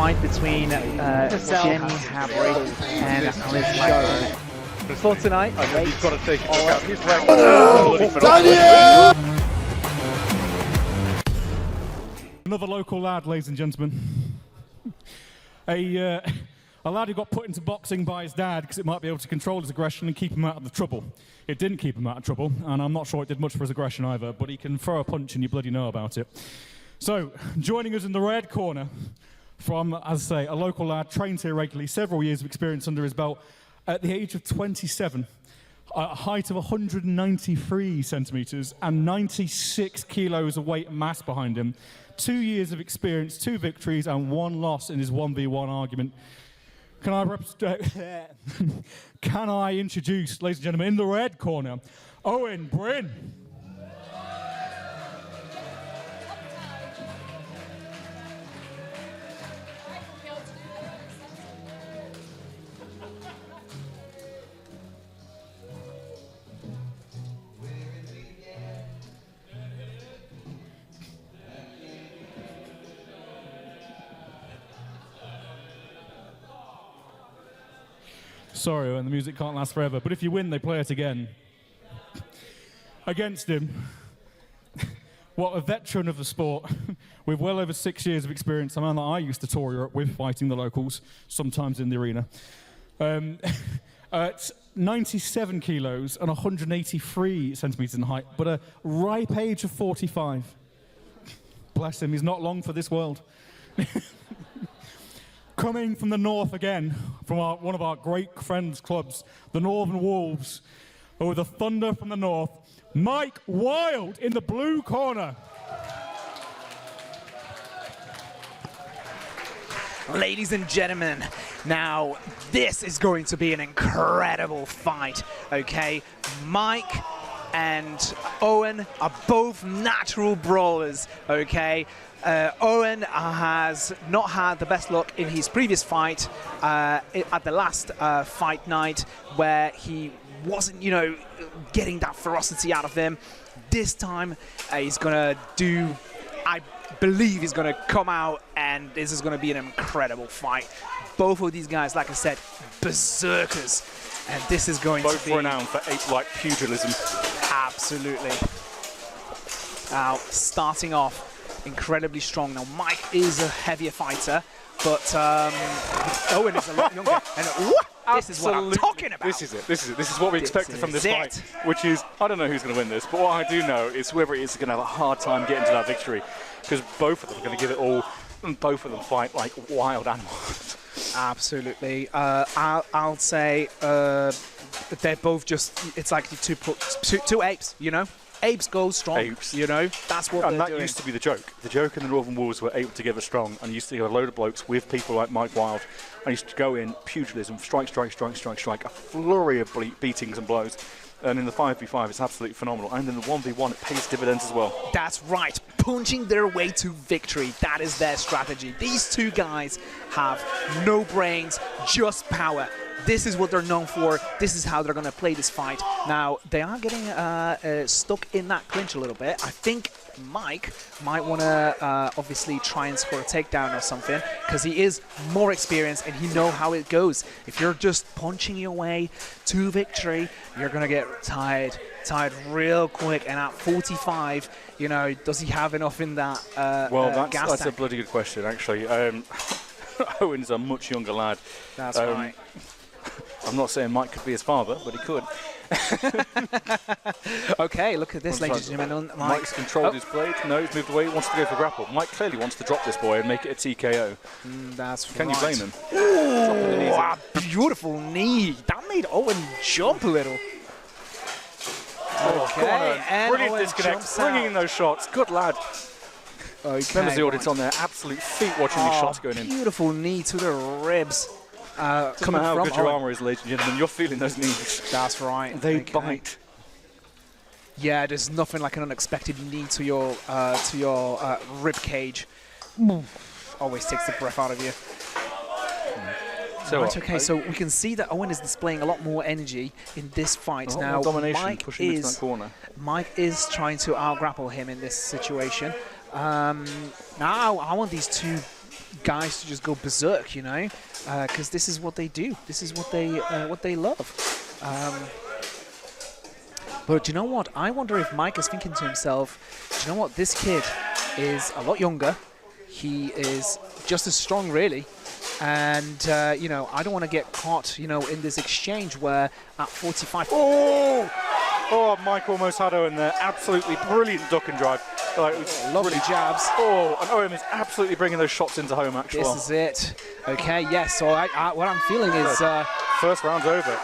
fight between Jenny Havre and Alice Byrne. For tonight, You've got to take it. Another local lad, ladies and gentlemen. A lad who got put into boxing by his dad because it might be able to control his aggression and keep him out of the trouble. It didn't keep him out of trouble, and I'm not sure it did much for his aggression either, but he can throw a punch and you bloody know about it. So, joining us in the red corner from, as I say, a local lad, trains here regularly, several years of experience under his belt, at the age of 27, a height of 193 centimetres and 96 kilos of weight and mass behind him, 2 years of experience, 2 victories and 1 loss in his 1v1 argument. Can I introduce, ladies and gentlemen, in the red corner, Owen Byrne. Sorry, Owen, the music can't last forever, but if you win, they play it again. Against him, what a veteran of the sport, with well over 6 years of experience, a man that I used to tour Europe with, fighting the locals, sometimes in the arena. At 97 kilos and 183 centimetres in height, but a ripe age of 45. Bless him, he's not long for this world. Coming from the north again, from one of our great friends' clubs, the Northern Wolves, or the Thunder from the north, Mike Wilde in the blue corner. ladies and gentlemen, now this is going to be an incredible fight, okay? Mike and Owen are both natural brawlers, okay? Owen has not had the best luck in his previous fight at the last fight night, where he wasn't, you know, getting that ferocity out of him. This time he's gonna do, I believe he's gonna come out, and this is gonna be an incredible fight. Both of these guys, like I said, berserkers, and this is going to be both renowned for ape-like pugilism. Absolutely. Now, starting off incredibly strong. Now, Mike is a heavier fighter, but Owen is a lot younger. And this is what I'm talking about. This is it. This is what we expected from this fight, which is, I don't know who's going to win this, but what I do know is whoever it is going to have a hard time getting to that victory, because both of them are going to give it all, and both of them fight like wild animals. Absolutely. I'll say they're both just, it's like two apes, you know? Apes go strong, apes. You know? That's what they're doing. And that used to be the joke. The joke in the Northern Wolves were able to get strong, and used to have a load of blokes with people like Mike Wilde, and used to go in, pugilism, strike, a flurry of beatings and blows. And in the 5v5, it's absolutely phenomenal. And in the 1v1, it pays dividends as well. That's right. Punching their way to victory. That is their strategy. These two guys have no brains, just power. This is what they're known for. This is how they're going to play this fight. Now, they are getting stuck in that clinch a little bit. I think Mike might want to obviously try and score a takedown or something, because he is more experienced and he knows how it goes. If you're just punching your way to victory, you're going to get tired real quick. And at 45, you know, does he have enough in that well, gas that's tank? a bloody good question, actually. Owen's a much younger lad. That's right. I'm not saying Mike could be his father, but he could. Okay, look at this, ladies and gentlemen. Mike's controlled his blade. No, he's moved away. He wants to go for grapple. Mike clearly wants to drop this boy and make it a TKO. That's Can you blame him? Ooh, a beautiful knee. That made Owen jump a little. Okay, and brilliant Owen disconnect. Bringing in those shots. Good lad. Okay, Members of the audience on their absolute feet watching these shots going in. Beautiful knee to the ribs. Come on, how good your armour is, ladies and gentlemen. You're feeling those knees. That's right. They bite. Yeah, there's nothing like an unexpected knee to your rib cage. Always takes the breath out of you. So right, okay, so we can see that Owen is displaying a lot more energy in this fight. Now, domination, pushing into that corner. Mike is trying to out-grapple him in this situation. Now, I want these two guys to just go berserk, you know, because this is what they do. This is what they love. But do you know what? I wonder if Mike is thinking to himself, do you know what? This kid is a lot younger. He is just as strong, really. And, you know, I don't want to get caught, you know, in this exchange where at 45... Oh, Mike almost had Owen there. Absolutely brilliant duck and drive. Like, it was Lovely jabs. Oh, and Owen is absolutely bringing those shots into home, actually. This is it. Okay, yes. So what I'm feeling is... first round's over.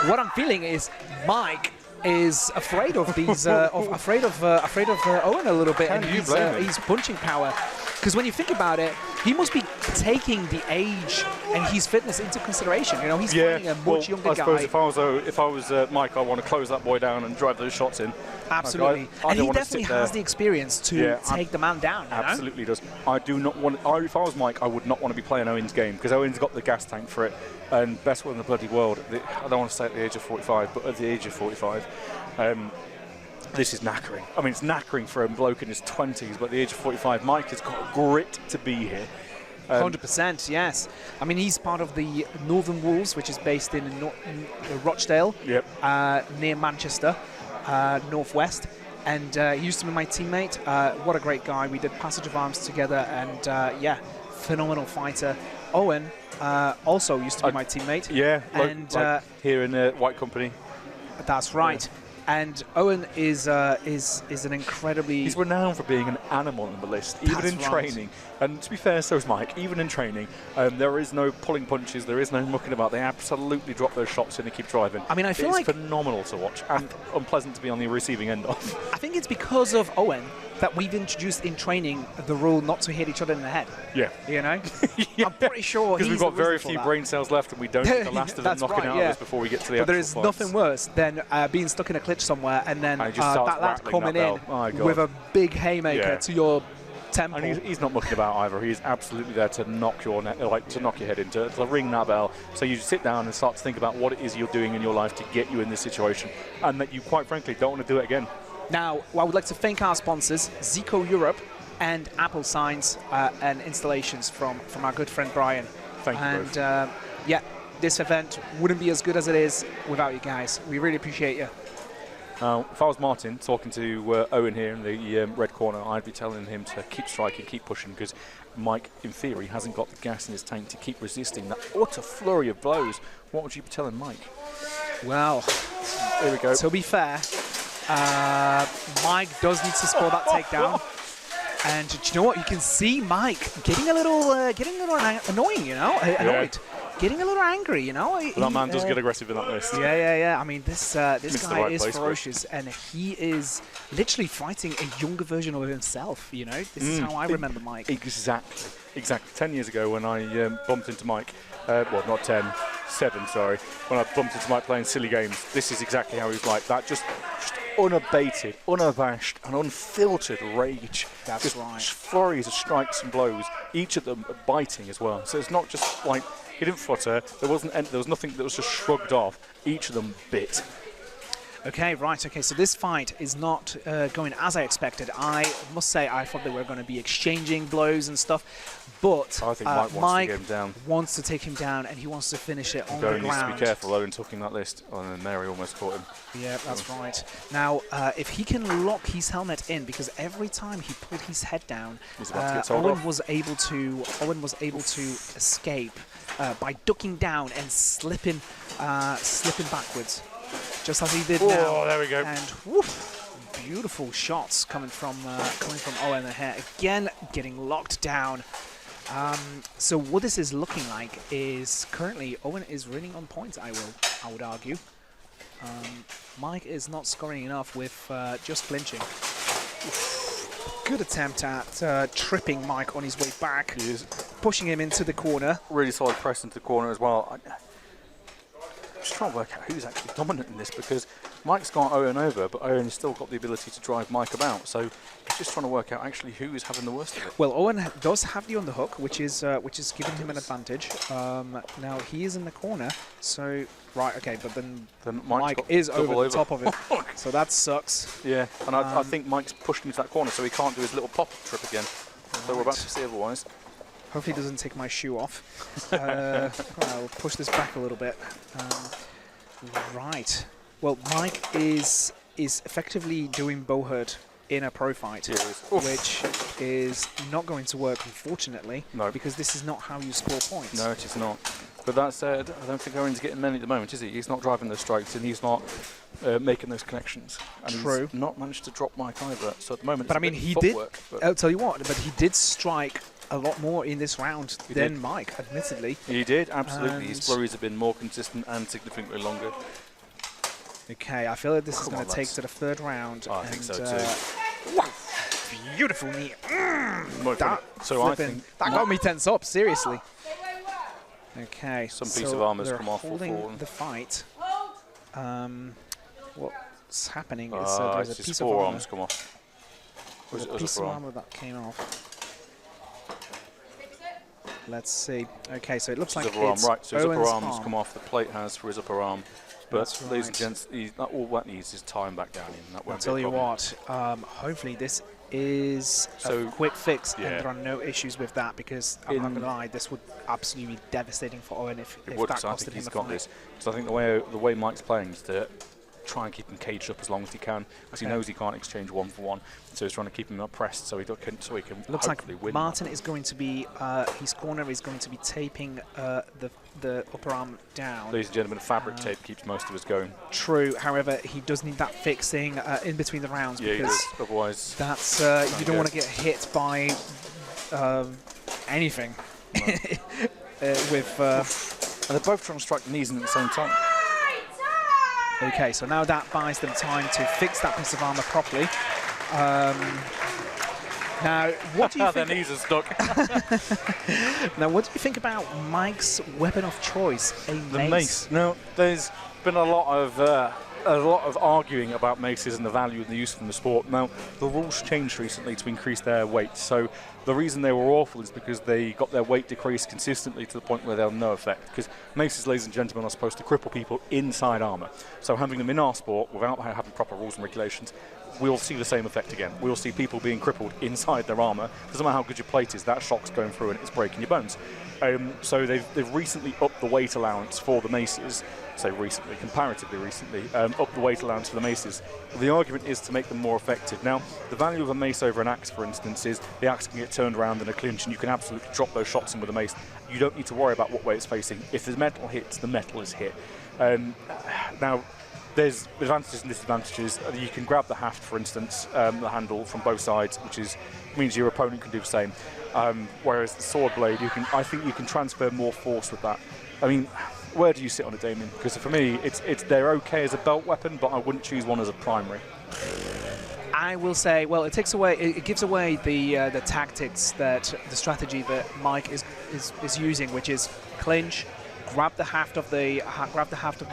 What I'm feeling is Mike is afraid of these, afraid of Owen a little bit, and his punching power. Because when you think about it, he must be taking the age and his fitness into consideration. You know, he's fighting a much younger guy. I suppose if I was Mike, I want to close that boy down and drive those shots in. Absolutely, and he definitely has the experience to take the man down. Absolutely does. I do not want. If I was Mike, I would not want to be playing Owen's game because Owen's got the gas tank for it, and best one in the bloody world. I don't want to say at the age of 45, but at the age of 45. This is knackering. I mean, it's knackering for a bloke in his 20s, but at the age of 45, Mike has got grit to be here. 100%, yes. I mean, he's part of the Northern Wolves, which is based in Rochdale, near Manchester, northwest. And he used to be my teammate. What a great guy. We did Passage of Arms together, and yeah, phenomenal fighter. Owen also used to be my teammate. Yeah, and like here in White Company. That's right. Yeah. And Owen is an incredibly... He's renowned for being an animal on the list, even in training. And to be fair, so is Mike. Even in training, there is no pulling punches, there is no mucking about. They absolutely drop those shots in and keep driving. I mean, I feel like... It's phenomenal to watch and unpleasant to be on the receiving end of. I think it's because of Owen that we've introduced in training the rule not to hit each other in the head. Yeah. You know? Yeah. I'm pretty sure because we've got very few brain cells left and we don't get the last of them knocking out of us before we get to the But there is nothing worse than being stuck in a clinch somewhere and then that lad coming in with a big haymaker to your temple. And he's not mucking about either. He's absolutely there to knock your to knock your head into to ring that bell. So you sit down and start to think about what it is you're doing in your life to get you in this situation, and that you quite frankly don't want to do it again. Now, I would like to thank our sponsors, Zico Europe and Apple Signs and Installations from our good friend Brian. Thank you both. And yeah, this event wouldn't be as good as it is without you guys. We really appreciate you. Now, if I was Martin talking to Owen here in the red corner, I'd be telling him to keep striking, keep pushing, because Mike, in theory, hasn't got the gas in his tank to keep resisting that utter flurry of blows. What would you be telling Mike? Well, here we go. To be fair, Mike does need to score that takedown. And do you know what? You can see Mike getting a little annoying, you know, annoyed. Getting a little angry, you know. That man does get aggressive in that list. Yeah. I mean, this guy is ferocious, and he is literally fighting a younger version of himself, you know. This is how I remember Mike. Exactly. 10 years ago when I bumped into Mike, well, not 10, 7, sorry, when I bumped into Mike playing silly games, this is exactly how he was like. That just unabated, unabashed, and unfiltered rage. That's right. Just flurries of strikes and blows, each of them biting as well. So it's not just like he didn't flutter. There was nothing that was just shrugged off. Each of them bit. Okay, right. Okay, so this fight is not going as I expected. I must say I thought they were going to be exchanging blows and stuff. But I think Mike wants to take him down, and he wants to finish it on the ground. Needs to be careful. Owen took him that list, and then Mary almost caught him. Yeah, that's right. Now, if he can lock his helmet in, because every time he pulled his head down, Owen was able to escape by ducking down and slipping backwards, just as he did now. Oh, there we go. And woof, beautiful shots coming from Owen here. Again, getting locked down. So what this is looking like is currently Owen is running on points, I would argue. Mike is not scoring enough with just flinching. Good attempt at tripping Mike on his way back. He is. Pushing him into the corner. Really solid press into the corner as well. I'm just trying to work out who's actually dominant in this, because Mike's got Owen over, but Owen's still got the ability to drive Mike about. So he's just trying to work out actually who is having the worst of it. Well, Owen does have the underhook, which is giving him an advantage. Now he is in the corner, so right, okay, but then Mike is over the top of it, so that sucks. Yeah, and I think Mike's pushed into that corner, so he can't do his little pop trip again. So we're about to see otherwise. Hopefully it doesn't take my shoe off. I'll push this back a little bit. Right. Well, Mike is effectively doing Bowherd in a pro fight, which is not going to work, unfortunately, because this is not how you score points. No, it is not. But that said, I don't think Owen's getting many at the moment, is he? He's not driving those strikes and he's not making those connections. And True. He's not managed to drop Mike either. So at the moment, but I mean, he did. But I'll tell you what. But he did strike a lot more in this round than Mike, admittedly. He did, absolutely. And his flurries have been more consistent and significantly longer. Okay, I feel like this is going to take to the third round. Oh, I think so too. Wow, beautiful knee. That got me tense up, seriously. Okay, some piece of armour's come off. Holding the fight. What's happening is there's a piece of armour. Come off. There's a piece of armour that came off. Let's see. Okay, so it looks like it's right. So his upper Owen's arm's come off. The plate has for his upper arm. But ladies and gents, all that needs is time back down in. That won't I'll tell you what, hopefully this is a quick fix and there are no issues with that, because I'm not going to lie, this would absolutely be devastating for Owen if that costed him the fight. So I think the way Mike's playing is to try and keep him caged up as long as he can, because he knows he can't exchange 1-for-1. So he's trying to keep him oppressed so he can looks like win. Martin is going to be, his corner is going to be taping the upper arm down. Ladies and gentlemen, fabric tape keeps most of us going. True, however, he does need that fixing in between the rounds, because otherwise that's you don't want to get hit by anything. And they're both trying to strike the knees in at the same time. Okay, so now that buys them time to fix that piece of armour properly. Now, what do you think? Their knees are stuck. Now, what do you think about Mike's weapon of choice, the mace? Now, there's been a lot of arguing about maces and the value and the use from the sport. Now, the rules changed recently to increase their weight. So the reason they were awful is because they got their weight decreased consistently to the point where they'll have no effect. Because maces, ladies and gentlemen, are supposed to cripple people inside armour. So having them in our sport without having proper rules and regulations, we'll see the same effect again. We'll see people being crippled inside their armour. Doesn't matter how good your plate is, that shock's going through and it's breaking your bones. So they've recently upped the weight allowance for the maces. So recently, comparatively recently, upped the weight allowance for the maces. The argument is to make them more effective. Now, the value of a mace over an axe, for instance, is the axe can get turned around in a clinch and you can absolutely drop those shots in with a mace. You don't need to worry about what way it's facing. If the metal hits, the metal is hit. Now, there's advantages and disadvantages. You can grab the haft, for instance, the handle from both sides, which means your opponent can do the same. Whereas the sword blade, I think you can transfer more force with that. I mean, where do you sit on it, Damien? Because for me, they're okay as a belt weapon, but I wouldn't choose one as a primary. I will say, well, it gives away the tactics, the strategy that Mike is using, which is clinch, grab the haft of the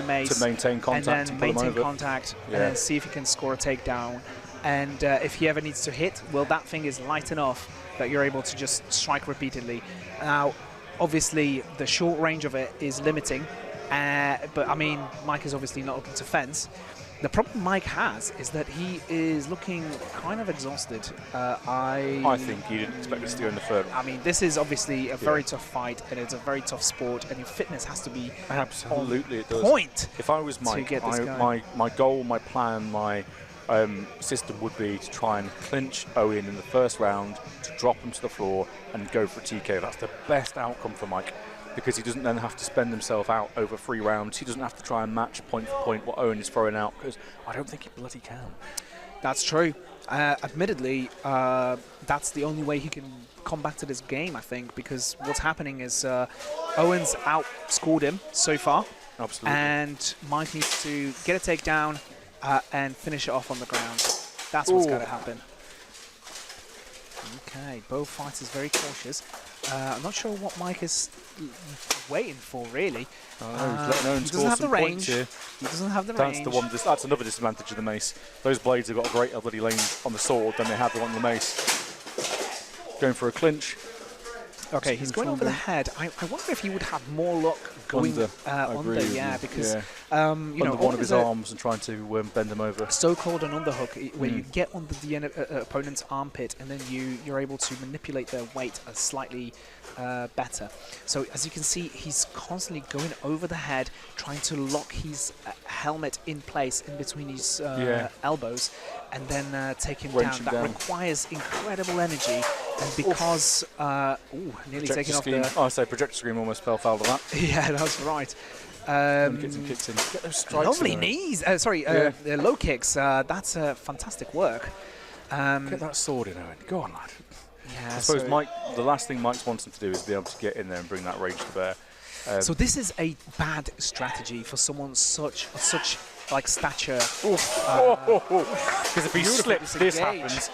mace to maintain contact, and then maintain contact, and then see if he can score a takedown. And if he ever needs to hit, well, that thing is light enough that you're able to just strike repeatedly. Now, obviously, the short range of it is limiting, but I mean, Mike is obviously not open to fence. The problem Mike has is that he is looking kind of exhausted. I think he didn't expect us to go in the third. I mean, this is obviously a very tough fight, and it's a very tough sport, and your fitness has to be absolutely on point. If I was Mike, my goal, my plan, my system would be to try and clinch Owen in the first round, to drop him to the floor and go for a TKO. That's the best outcome for Mike, because he doesn't then have to spend himself out over 3 rounds. He doesn't have to try and match point for point what Owen is throwing out, because I don't think he bloody can. That's true. Admittedly, that's the only way he can come back to this game, I think, because what's happening is Owen's outscored him so far. Absolutely. And Mike needs to get a takedown and finish it off on the ground. That's what's got to happen. Okay, both fighters very cautious. I'm not sure what Mike is waiting for, really. He doesn't have the range. He doesn't have the range. That's another disadvantage of the mace. Those blades have got a greater bloody lane on the sword than they have on the mace. Going for a clinch. Okay, he's going over the head. I wonder if he would have more luck going under, because Under one of his arms and trying to bend him over. So-called an underhook, where you get under the opponent's armpit and then you're able to manipulate their weight slightly better. So as you can see, he's constantly going over the head, trying to lock his helmet in place in between his elbows, and then take him down. That requires incredible energy, and because nearly taking off the... I say projector screen almost fell foul of that. Yeah, that's right. Get some kicks in. Get those strikes. Lovely knees. Low kicks. That's fantastic work. Get that sword in, Owen. Go on, lad. Yeah, I suppose Mike. The last thing Mike wants him to do is be able to get in there and bring that range to bear. So this is a bad strategy for someone such like stature. Because if he slips, this happens.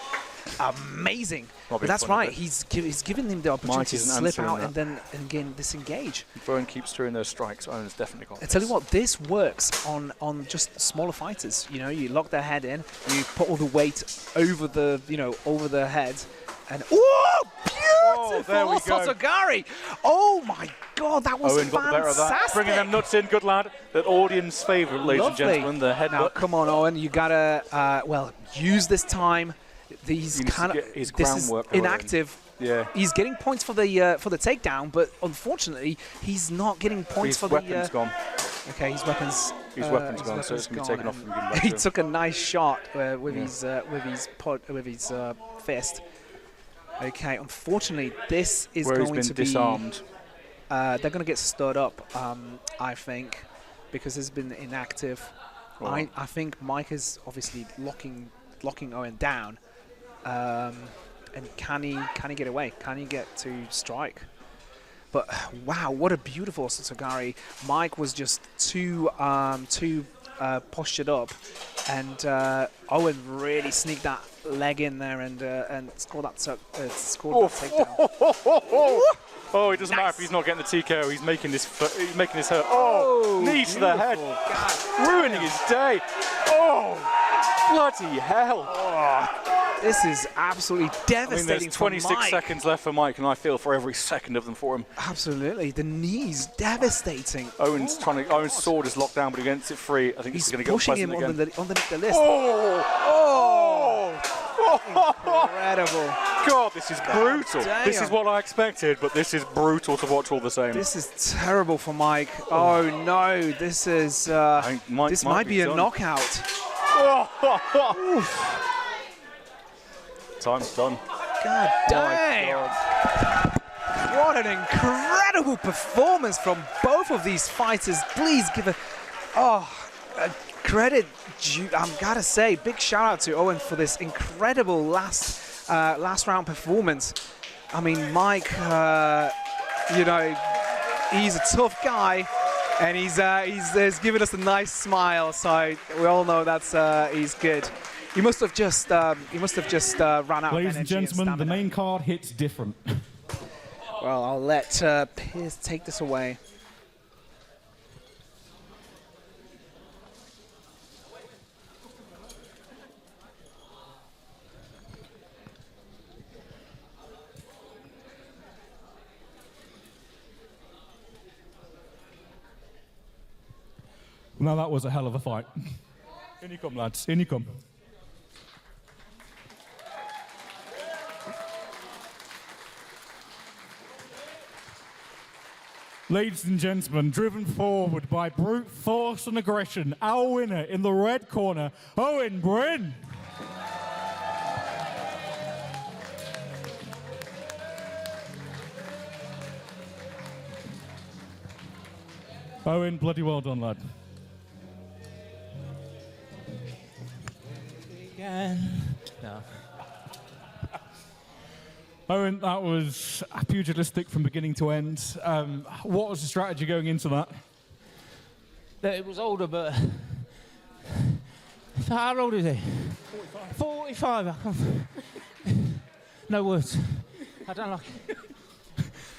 Amazing. But that's right. He's given him the opportunity to slip out and then again disengage. If Owen keeps throwing those strikes, Owen's definitely got this. I tell you what, this works on just smaller fighters. You know, you lock their head in, you put all the weight over the over their head, and beautiful! There we go. Sotogari. Oh my God, that was Owen got the better of that. Bringing them nuts in, good lad. That audience favourite, ladies and gentlemen, the headbutt. Now, come on, Owen, you gotta use this time. These kind of his this groundwork is inactive. Yeah, he's getting points for the takedown, but unfortunately, he's not getting points for weapons gone. Okay, his weapons. His weapons gone, so it's going to be taken off and given back to He him. took a nice shot with his fist. Okay, unfortunately, this is where going he's to been disarmed. They're going to get stirred up, I think, because it's been inactive. Well, I think Mike is obviously locking Owen down. And can he get away? Can he get to strike? But wow, what a beautiful Sotogari. Mike was just too postured up, and Owen really sneaked that leg in there and scored that takedown. Oh, it doesn't matter if he's not getting the TKO. He's making this hurt. Oh, knee to the head, ruining his day. Oh, bloody hell! This is absolutely devastating. I mean, there's 26 seconds left for Mike, and I feel for every second of them for him. Absolutely, the knee's devastating. Owen's sword is locked down, but he gets it free. I think he's going to get pushing him again. underneath the list. Incredible. God, this is brutal. Damn. This is what I expected, but this is brutal to watch all the same. This is terrible for Mike. Oh no, this is this might be a knockout. Time's done. God damn! What an incredible performance from both of these fighters. Please give a credit. I'm gotta say, big shout out to Owen for this incredible last round performance. I mean, Mike, he's a tough guy, and he's given us a nice smile. So we all know that's he's good. He must have just run out of energy. Ladies and gentlemen, the main card hits different. Well, I'll let Piers take this away. Now that was a hell of a fight. In you come, lads. In you come. Ladies and gentlemen, driven forward by brute force and aggression, our winner in the red corner, Owen Byrne. Owen, bloody well done, lad. No. Owen, that was pugilistic from beginning to end. What was the strategy going into that? It was older, but... How old is he? 45. 45. No words. I don't like it.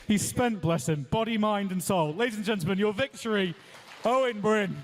He's spent, bless him, body, mind and soul. Ladies and gentlemen, your victory, Owen Byrne.